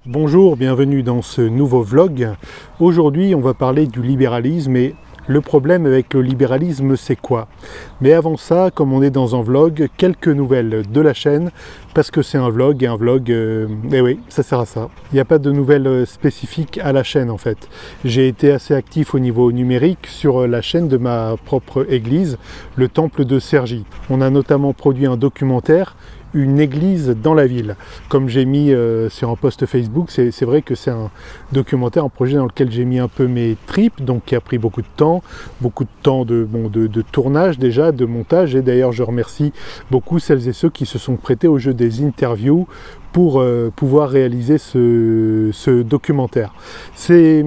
Bonjour, bienvenue dans ce nouveau vlog. Aujourd'hui, on va parler du libéralisme et le problème avec le libéralisme, c'est quoi? Mais avant ça, comme on est dans un vlog, quelques nouvelles de la chaîne, parce que c'est un vlog, et un vlog, eh oui, ça sert à ça. Il n'y a pas de nouvelles spécifiques à la chaîne en fait. J'ai été assez actif au niveau numérique sur la chaîne de ma propre église, le Temple de Cergy. On a notamment produit un documentaire, une église dans la ville. Comme j'ai mis sur un post Facebook, c'est vrai que c'est un documentaire, un projet dans lequel j'ai mis un peu mes tripes, donc qui a pris beaucoup de temps de tournage déjà, de montage, et d'ailleurs je remercie beaucoup celles et ceux qui se sont prêtés au jeu des interviews pour pouvoir réaliser ce documentaire. C'est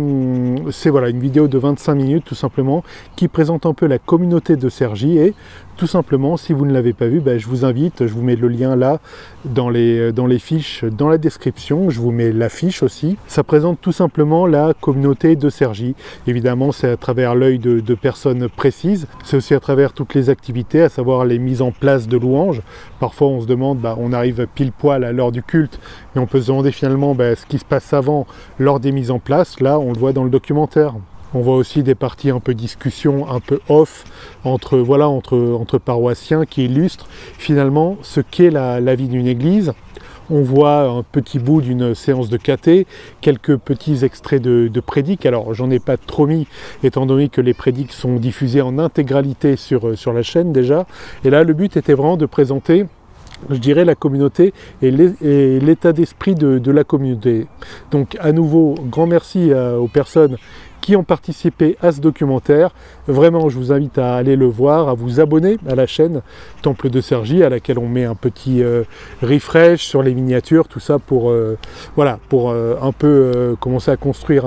voilà, une vidéo de 25 minutes tout simplement qui présente un peu la communauté de Cergy et tout simplement, si vous ne l'avez pas vu, je vous invite, je vous mets le lien là dans les fiches, dans la description, je vous mets l'affiche aussi. Ça présente tout simplement la communauté de Cergy. Évidemment, c'est à travers l'œil de personnes précises, c'est aussi à travers toutes les activités, à savoir les mises en place de louanges. Parfois, on se demande, on arrive pile poil à l'heure du culte, et on peut se demander finalement ce qui se passe avant, lors des mises en place. Là, on le voit dans le documentaire. On voit aussi des parties un peu discussion, un peu off, entre paroissiens qui illustrent finalement ce qu'est la vie d'une église. On voit un petit bout d'une séance de caté, quelques petits extraits de prédiques. Alors j'en ai pas trop mis, étant donné que les prédiques sont diffusées en intégralité sur la chaîne déjà. Et là, le but était vraiment de présenter, je dirais, la communauté et l'état d'esprit de la communauté. Donc à nouveau, grand merci aux personnes qui ont participé à ce documentaire. Vraiment, je vous invite à aller le voir, à vous abonner à la chaîne Temple de Cergy, à laquelle on met un petit refresh sur les miniatures, tout ça pour un peu commencer à construire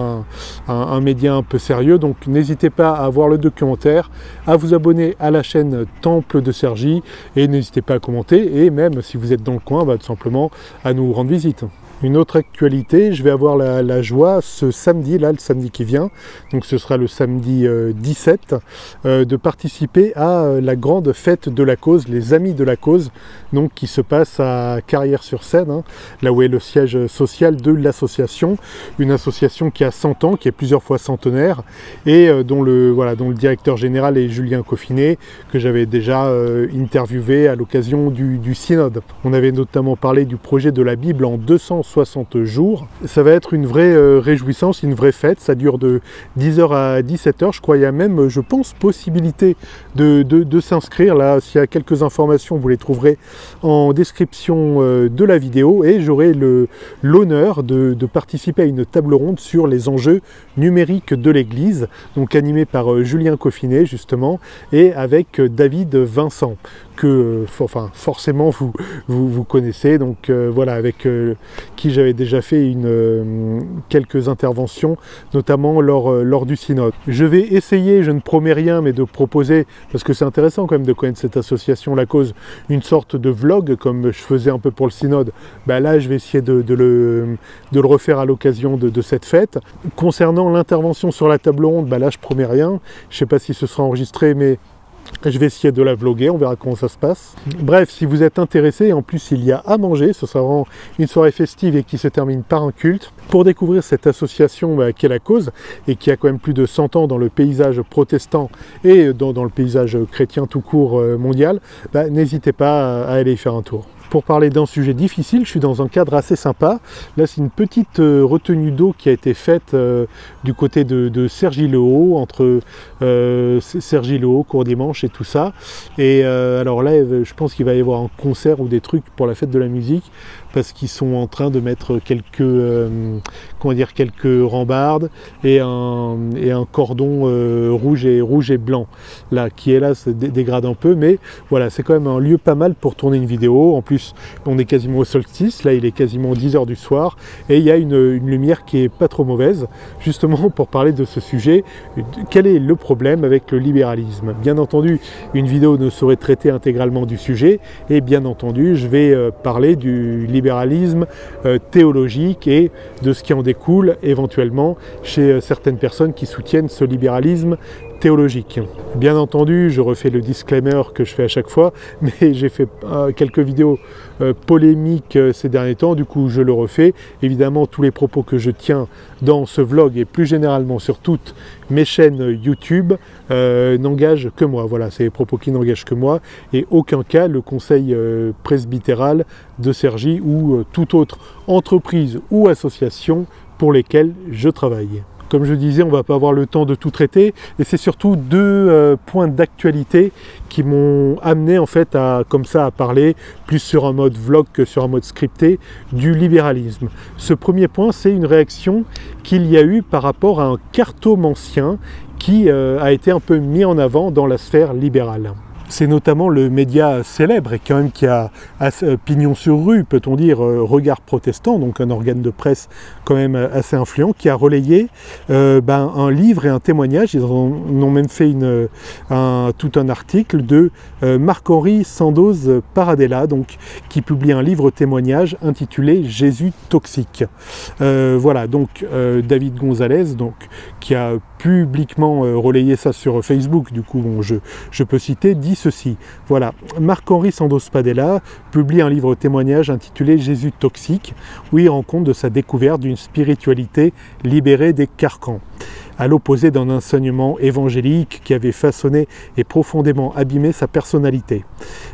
un média un peu sérieux. Donc n'hésitez pas à voir le documentaire, à vous abonner à la chaîne Temple de Cergy et n'hésitez pas à commenter et même si vous êtes dans le coin, tout simplement à nous rendre visite. Une autre actualité, je vais avoir la joie ce samedi, là, le samedi qui vient, donc ce sera le samedi 17, de participer à la grande fête de la cause, les Amis de la cause, donc qui se passe à Carrières-sur-Seine, là où est le siège social de l'association, une association qui a 100 ans, qui est plusieurs fois centenaire, et dont le directeur général est Julien Coffinet, que j'avais déjà interviewé à l'occasion du synode. On avait notamment parlé du projet de la Bible en 260 jours. Ça va être une vraie réjouissance, une vraie fête. Ça dure de 10h à 17h. Je crois qu'il y a même, je pense, possibilité de s'inscrire. Là, s'il y a quelques informations, vous les trouverez en description de la vidéo. Et j'aurai l'honneur de participer à une table ronde sur les enjeux numériques de l'Église, donc animée par Julien Coffinet, justement, et avec David Vincent, que forcément vous connaissez, donc avec qui j'avais déjà fait quelques interventions, notamment lors du synode. Je vais essayer, je ne promets rien, mais de proposer, parce que c'est intéressant quand même de connaître cette association, la cause, une sorte de vlog, comme je faisais un peu pour le synode. Là, je vais essayer de le refaire à l'occasion de cette fête. Concernant l'intervention sur la table ronde, là, je promets rien. Je ne sais pas si ce sera enregistré, mais je vais essayer de la vlogger, on verra comment ça se passe. Bref, si vous êtes intéressé, en plus il y a à manger, ce sera vraiment une soirée festive et qui se termine par un culte. Pour découvrir cette association qui est la cause et qui a quand même plus de 100 ans dans le paysage protestant et dans le paysage chrétien tout court mondial, n'hésitez pas à aller y faire un tour. Pour parler d'un sujet difficile, je suis dans un cadre assez sympa. Là, c'est une petite retenue d'eau qui a été faite du côté de Cergy-le-Haut, entre Cergy-le-Haut, Courdimanche et tout ça. Et alors là, je pense qu'il va y avoir un concert ou des trucs pour la fête de la musique, parce qu'ils sont en train de mettre quelques rambardes et un cordon rouge et blanc, là, qui est là, se dégrade un peu, mais voilà, c'est quand même un lieu pas mal pour tourner une vidéo. En plus, on est quasiment au solstice, là il est quasiment 10h du soir, et il y a une lumière qui est pas trop mauvaise, justement pour parler de ce sujet. Quel est le problème avec le libéralisme? Bien entendu, une vidéo ne saurait traiter intégralement du sujet, et bien entendu, je vais parler du libéralisme théologique et de ce qui en découle éventuellement chez certaines personnes qui soutiennent ce libéralisme théologique. Bien entendu, je refais le disclaimer que je fais à chaque fois, mais j'ai fait quelques vidéos polémiques ces derniers temps, du coup je le refais. Évidemment, tous les propos que je tiens dans ce vlog et plus généralement sur toutes mes chaînes YouTube n'engagent que moi. Voilà, c'est les propos qui n'engagent que moi et aucun cas le conseil presbytéral de Cergy ou toute autre entreprise ou association pour lesquelles je travaille. Comme je disais, on ne va pas avoir le temps de tout traiter et c'est surtout deux points d'actualité qui m'ont amené en fait à parler plus sur un mode vlog que sur un mode scripté du libéralisme. Ce premier point, c'est une réaction qu'il y a eu par rapport à un cartomancien qui a été un peu mis en avant dans la sphère libérale. C'est notamment le média célèbre et quand même qui a pignon sur rue, peut-on dire, Regard Protestant, donc un organe de presse quand même assez influent, qui a relayé un livre et un témoignage. Ils en ont même fait tout un article de Marc-Henri Sandoz Paradella, donc, qui publie un livre témoignage intitulé Jésus toxique. Voilà, donc David Gonzalez, donc, qui a publiquement relayé ça sur Facebook, du coup bon, je peux citer, dit ceci. Voilà, Marc-Henri Sandoz Paradella publie un livre témoignage intitulé Jésus toxique, où il rend compte de sa découverte d'une spiritualité libérée des carcans, à l'opposé d'un enseignement évangélique qui avait façonné et profondément abîmé sa personnalité.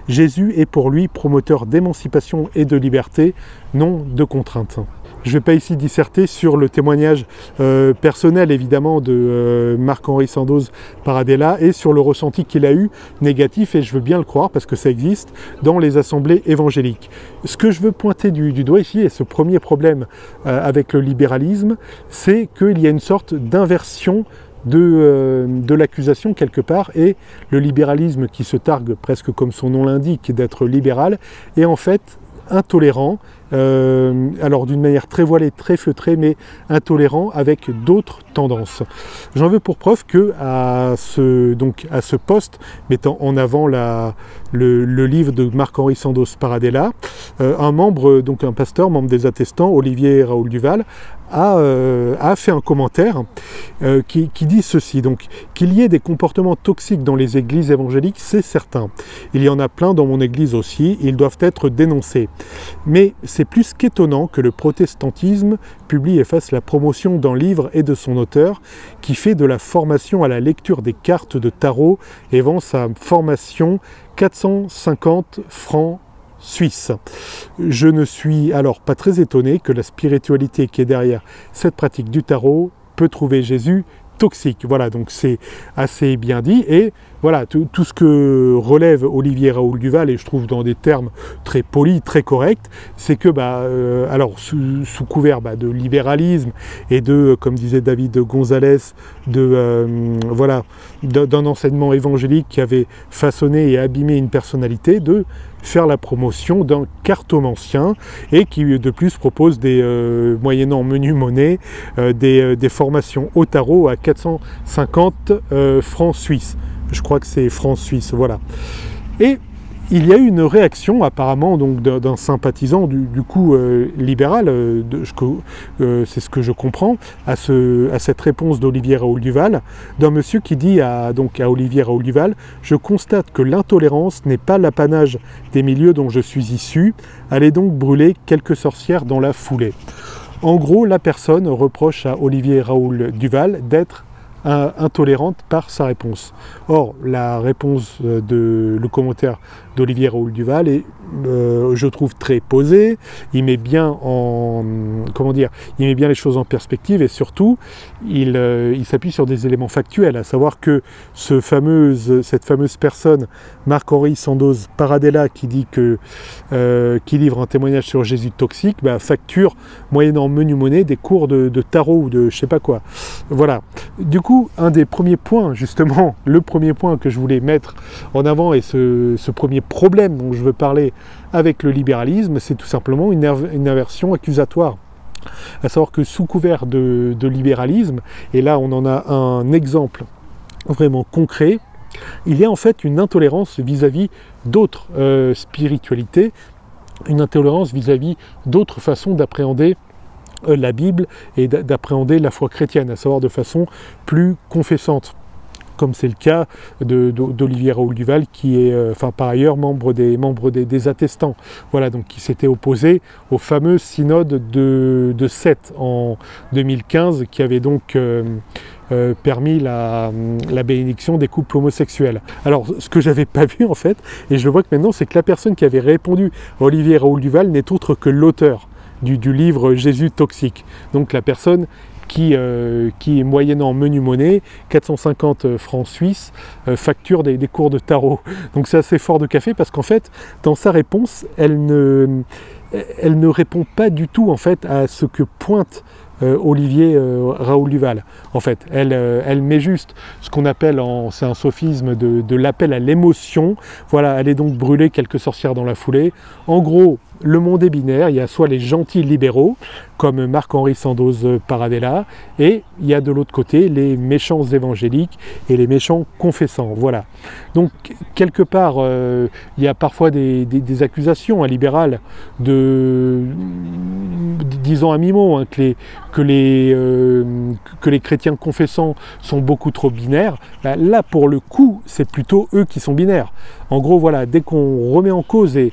Jésus est pour lui promoteur d'émancipation et de liberté, non de contrainte. Je ne vais pas ici disserter sur le témoignage personnel évidemment de Marc-Henri Sandoz Paradella et sur le ressenti qu'il a eu négatif, et je veux bien le croire parce que ça existe, dans les assemblées évangéliques. Ce que je veux pointer du doigt ici, et ce premier problème avec le libéralisme, c'est qu'il y a une sorte d'inversion de l'accusation quelque part, et le libéralisme qui se targue presque comme son nom l'indique d'être libéral est en fait intolérant, alors d'une manière très voilée, très feutrée, mais intolérant avec d'autres tendances. J'en veux pour preuve que à ce post mettant en avant le livre de Marc-Henri Sandoz Paradella, un membre, donc un pasteur, membre des attestants, Olivier Raoul Duval, a fait un commentaire qui dit ceci, donc qu'il y ait des comportements toxiques dans les églises évangéliques, c'est certain. Il y en a plein dans mon église aussi, ils doivent être dénoncés. Mais c'est plus qu'étonnant que le protestantisme publie et fasse la promotion d'un livre et de son auteur qui fait de la formation à la lecture des cartes de tarot et vend sa formation 450 francs suisse. Je ne suis alors pas très étonné que la spiritualité qui est derrière cette pratique du tarot peut trouver Jésus toxique. Voilà, donc c'est assez bien dit, et voilà, tout ce que relève Olivier Raoul Duval, et je trouve dans des termes très polis, très corrects, c'est que alors sous couvert de libéralisme et de, comme disait David Gonzalez, voilà, d'un enseignement évangélique qui avait façonné et abîmé une personnalité, de faire la promotion d'un cartomancien et qui de plus propose moyennant menu monnaie, des formations au tarot à 450 francs suisses. Je crois que c'est francs suisses, voilà. Et il y a eu une réaction apparemment donc d'un sympathisant du coup libéral, c'est ce que je comprends, à cette réponse d'Olivier Raoul Duval, d'un monsieur qui dit à Olivier Raoul Duval: je constate que l'intolérance n'est pas l'apanage des milieux dont je suis issu, allez donc brûler quelques sorcières dans la foulée. En gros, la personne reproche à Olivier Raoul Duval d'être intolérante par sa réponse. Or, la réponse le commentaire d'Olivier Raoul Duval est, je trouve, très posé. Il met bien il met bien les choses en perspective, et surtout, il s'appuie sur des éléments factuels, à savoir que cette fameuse personne, Marc-Henri Sandoz Paradella, qui dit qui livre un témoignage sur Jésus toxique, facture, moyennant menu monnaie, des cours de tarot ou de je sais pas quoi. Voilà. Du coup, un des premiers points, justement, le premier point que je voulais mettre en avant, et ce premier problème dont je veux parler avec le libéralisme, c'est tout simplement une aversion accusatoire. À savoir que sous couvert de libéralisme, et là on en a un exemple vraiment concret, il y a en fait une intolérance vis-à-vis d'autres spiritualités, une intolérance vis-à-vis d'autres façons d'appréhender la Bible et d'appréhender la foi chrétienne, à savoir de façon plus confessante. comme c'est le cas d'Olivier Raoul Duval, qui est par ailleurs membre des attestants, voilà, donc qui s'était opposé au fameux synode de Sète en 2015, qui avait donc permis la bénédiction des couples homosexuels. Alors, ce que j'avais pas vu en fait, et je le vois que maintenant, c'est que la personne qui avait répondu à Olivier Raoul Duval n'est autre que l'auteur du livre Jésus toxique. Donc la personne qui moyennant menu monnaie, 450 francs suisses, facture des cours de tarot. Donc c'est assez fort de café, parce qu'en fait, dans sa réponse, elle ne répond pas du tout en fait à ce que pointe Olivier Raoul Duval. En fait, elle met juste ce qu'on appelle, c'est un sophisme de l'appel à l'émotion. Voilà, allez donc brûler quelques sorcières dans la foulée. En gros, le monde est binaire, il y a soit les gentils libéraux, comme Marc-Henri Sandoz Paradella, et il y a de l'autre côté les méchants évangéliques et les méchants confessants, voilà. Donc, quelque part, il y a parfois des accusations à libéral disons à mi-mot, hein, que les chrétiens confessants sont beaucoup trop binaires. Là, pour le coup, c'est plutôt eux qui sont binaires. En gros, voilà, dès qu'on remet en cause, et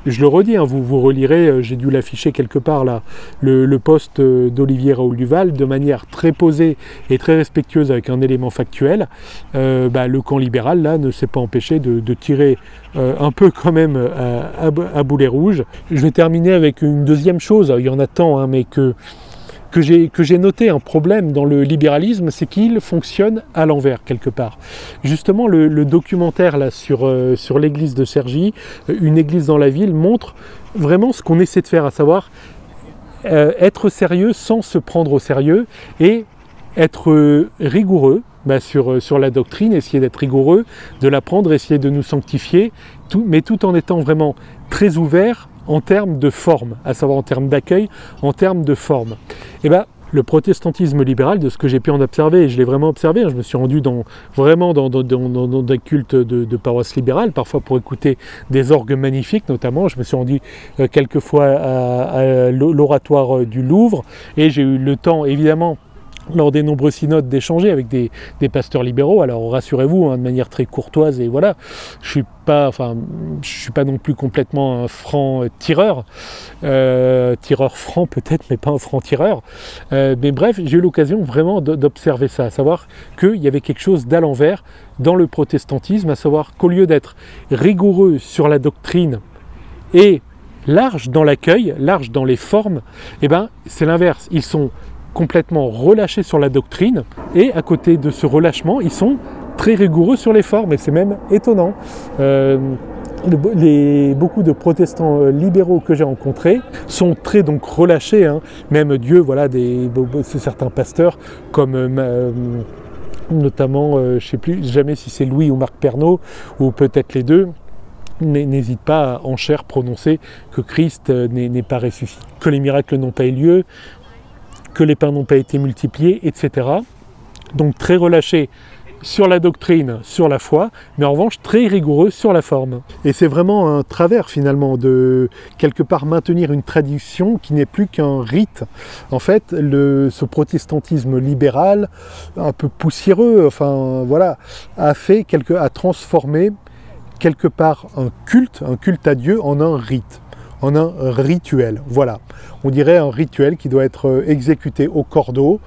je le redis, hein, vous relirez, j'ai dû l'afficher quelque part là, le post d'Olivier Raoul Duval, de manière très posée et très respectueuse avec un élément factuel, le camp libéral là ne s'est pas empêché de tirer un peu quand même à boulet rouge. Je vais terminer avec une deuxième chose, il y en a tant, hein, mais que j'ai noté un problème dans le libéralisme, c'est qu'il fonctionne à l'envers quelque part. Justement, le documentaire là sur l'église de Cergy, une église dans la ville, montre vraiment ce qu'on essaie de faire, à savoir être sérieux sans se prendre au sérieux, et être rigoureux sur la doctrine, essayer d'être rigoureux, de l'apprendre, essayer de nous sanctifier, mais tout en étant vraiment très ouvert en termes de forme, à savoir en termes d'accueil, en termes de forme. Et le protestantisme libéral, de ce que j'ai pu en observer, et je l'ai vraiment observé, hein, je me suis rendu vraiment dans des cultes de paroisses libérales, parfois pour écouter des orgues magnifiques notamment. Je me suis rendu quelques fois à l'oratoire du Louvre, et j'ai eu le temps, évidemment, lors des nombreux synodes, d'échanger avec des pasteurs libéraux. Alors rassurez-vous, hein, de manière très courtoise, et voilà, je suis pas non plus complètement un franc tireur franc peut-être, mais pas un franc tireur, mais bref, j'ai eu l'occasion vraiment d'observer ça, à savoir qu'il y avait quelque chose d'à l'envers dans le protestantisme, à savoir qu'au lieu d'être rigoureux sur la doctrine et large dans l'accueil, large dans les formes, c'est l'inverse. Ils sont complètement relâchés sur la doctrine, et à côté de ce relâchement, ils sont très rigoureux sur les formes, et c'est même étonnant. Beaucoup de protestants libéraux que j'ai rencontrés sont très donc relâchés, hein. Même Dieu, voilà, certains pasteurs comme notamment, je ne sais plus jamais si c'est Louis ou Marc Pernaut, ou peut-être les deux, n'hésite pas à en chair prononcer que Christ n'est pas ressuscité, que les miracles n'ont pas eu lieu, que les pains n'ont pas été multipliés, etc. Donc très relâché sur la doctrine, sur la foi, mais en revanche très rigoureux sur la forme. Et c'est vraiment un travers finalement de quelque part maintenir une tradition qui n'est plus qu'un rite. En fait, ce protestantisme libéral, un peu poussiéreux, enfin voilà, a transformé quelque part un culte à Dieu en un rite, en un rituel. Voilà, on dirait un rituel qui doit être exécuté au cordeau.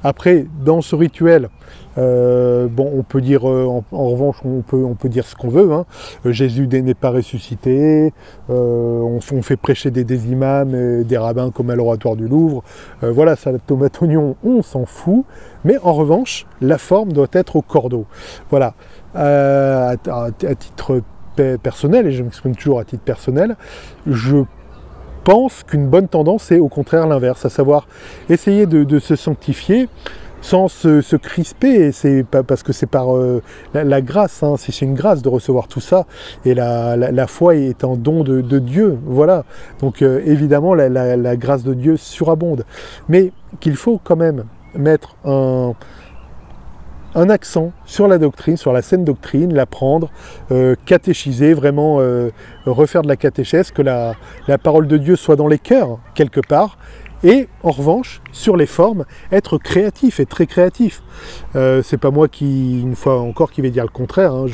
Après, dans ce rituel, on peut dire, en revanche, on peut dire ce qu'on veut, hein. Jésus n'est pas ressuscité, on fait prêcher des imams, des rabbins comme à l'oratoire du Louvre. Voilà, ça, la tomate oignon, on s'en fout. Mais en revanche, la forme doit être au cordeau. Voilà, à titre personnel, et je m'exprime toujours à titre personnel, je pense qu'une bonne tendance est au contraire l'inverse, à savoir essayer de se sanctifier sans se crisper, et c'est pas parce que c'est par la grâce, hein, c'est une grâce de recevoir tout ça, et la foi est un don de Dieu, voilà. Donc évidemment la grâce de Dieu surabonde, mais qu'il faut quand même mettre un accent sur la doctrine, sur la saine doctrine, l'apprendre, catéchiser, vraiment refaire de la catéchèse, que la parole de Dieu soit dans les cœurs, quelque part, Et en revanche, sur les formes, être créatif et très créatif. C'est pas moi qui, une fois encore, qui vais dire le contraire. Hein.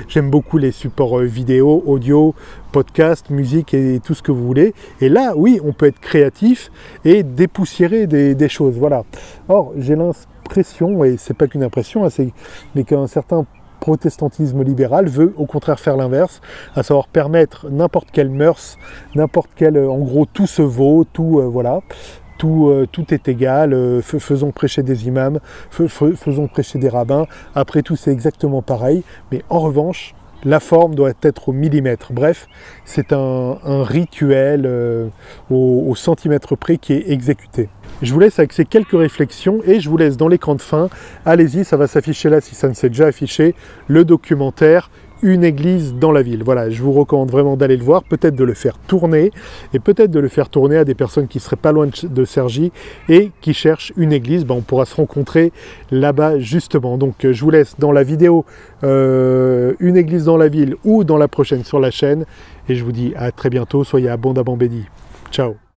J'aime beaucoup les supports vidéo, audio, podcast, musique et tout ce que vous voulez. Et là, oui, on peut être créatif et dépoussiérer des choses. Voilà. Or, j'ai l'impression, et c'est pas qu'une impression, hein, mais qu'un certain protestantisme libéral veut au contraire faire l'inverse, à savoir permettre n'importe quelle mœurs, n'importe quel, en gros, tout se vaut, tout, voilà, tout est égal, faisons prêcher des imams, faisons prêcher des rabbins, après tout c'est exactement pareil, mais en revanche, la forme doit être au millimètre. Bref, c'est un rituel au centimètre près qui est exécuté. Je vous laisse avec ces quelques réflexions et je vous laisse dans l'écran de fin. Allez-y, ça va s'afficher là si ça ne s'est déjà affiché, le documentaire Une église dans la ville. Voilà, je vous recommande vraiment d'aller le voir, peut-être de le faire tourner et peut-être de le faire tourner à des personnes qui seraient pas loin de Cergy et qui cherchent une église. Ben, on pourra se rencontrer là-bas justement. Donc je vous laisse dans la vidéo Une église dans la ville ou dans la prochaine sur la chaîne et je vous dis à très bientôt, soyez abondamment bénis. Ciao.